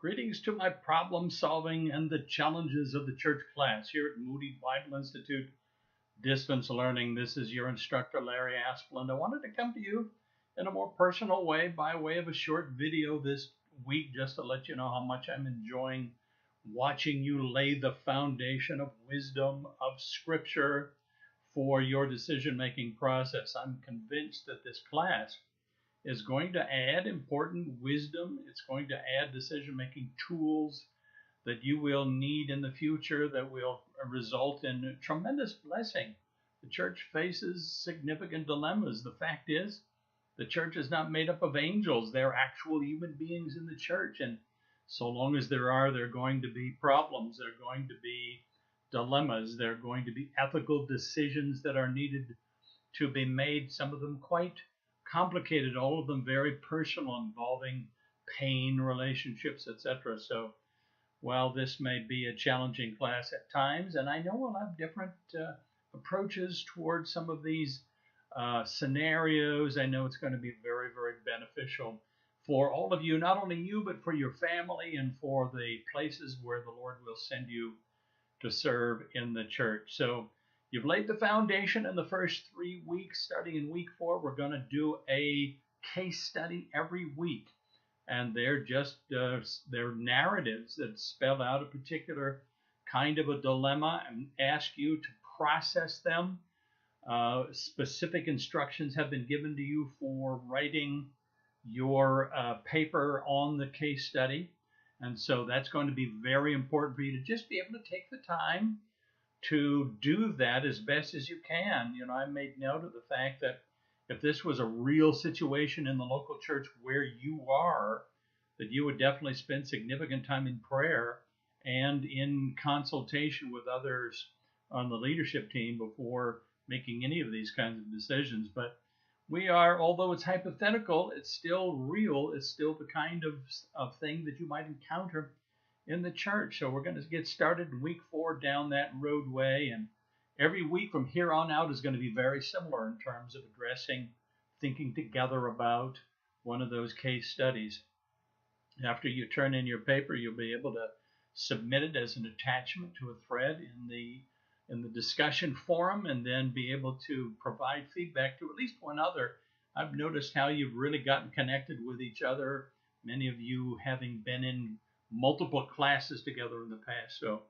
Greetings to my problem solving and the challenges of the church class here at Moody Bible Institute Distance Learning. This is your instructor, Larry Asplund. I wanted to come to you in a more personal way by way of a short video this week just to let you know how much I'm enjoying watching you lay the foundation of wisdom of Scripture for your decision-making process. I'm convinced that this class is going to add important wisdom. It's going to add decision-making tools that you will need in the future that will result in tremendous blessing. The church faces significant dilemmas. The fact is, the church is not made up of angels. They're actual human beings in the church. And so long as there are going to be problems. There are going to be dilemmas. There are going to be ethical decisions that are needed to be made, some of them quite complicated, all of them very personal, involving pain, relationships, etc. So while this may be a challenging class at times, and I know we'll have different approaches towards some of these scenarios, I know it's going to be very, very beneficial for all of you, not only you, but for your family and for the places where the Lord will send you to serve in the church. So you've laid the foundation in the first 3 weeks. Starting in week 4, we're going to do a case study every week. And they're just they're narratives that spell out a particular kind of a dilemma and ask you to process them. Specific instructions have been given to you for writing your paper on the case study. And so that's going to be very important for you to just be able to take the time to do that as best as you can. You know, I made note of the fact that if this was a real situation in the local church where you are, that you would definitely spend significant time in prayer and in consultation with others on the leadership team before making any of these kinds of decisions. But we are, although it's hypothetical, it's still real. It's still the kind of thing that you might encounter in the church. So we're going to get started in week 4 down that roadway, and every week from here on out is going to be very similar in terms of addressing, thinking together about one of those case studies. After you turn in your paper, you'll be able to submit it as an attachment to a thread in the discussion forum, and then be able to provide feedback to at least one other. I've noticed how you've really gotten connected with each other, many of you having been in multiple classes together in the past, so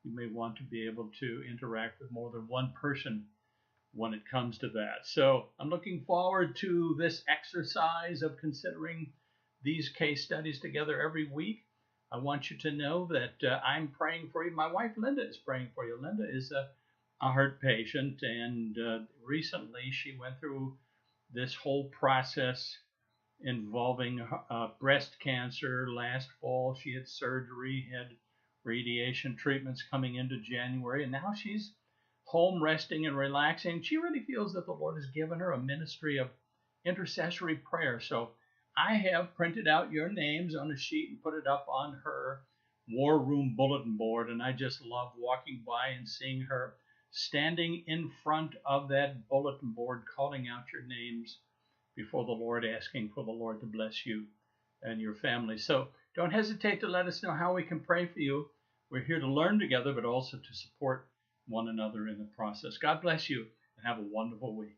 you may want to be able to interact with more than one person when it comes to that. So I'm looking forward to this exercise of considering these case studies together every week. I want you to know that I'm praying for you. My wife Linda is praying for you. Linda is a heart patient, and recently she went through this whole process involving breast cancer. Last fall she had surgery, had radiation treatments coming into January, and now she's home resting and relaxing. She really feels that the Lord has given her a ministry of intercessory prayer. So I have printed out your names on a sheet and put it up on her war room bulletin board, and I just love walking by and seeing her standing in front of that bulletin board, calling out your names before the Lord, asking for the Lord to bless you and your family. So don't hesitate to let us know how we can pray for you. We're here to learn together, but also to support one another in the process. God bless you, and have a wonderful week.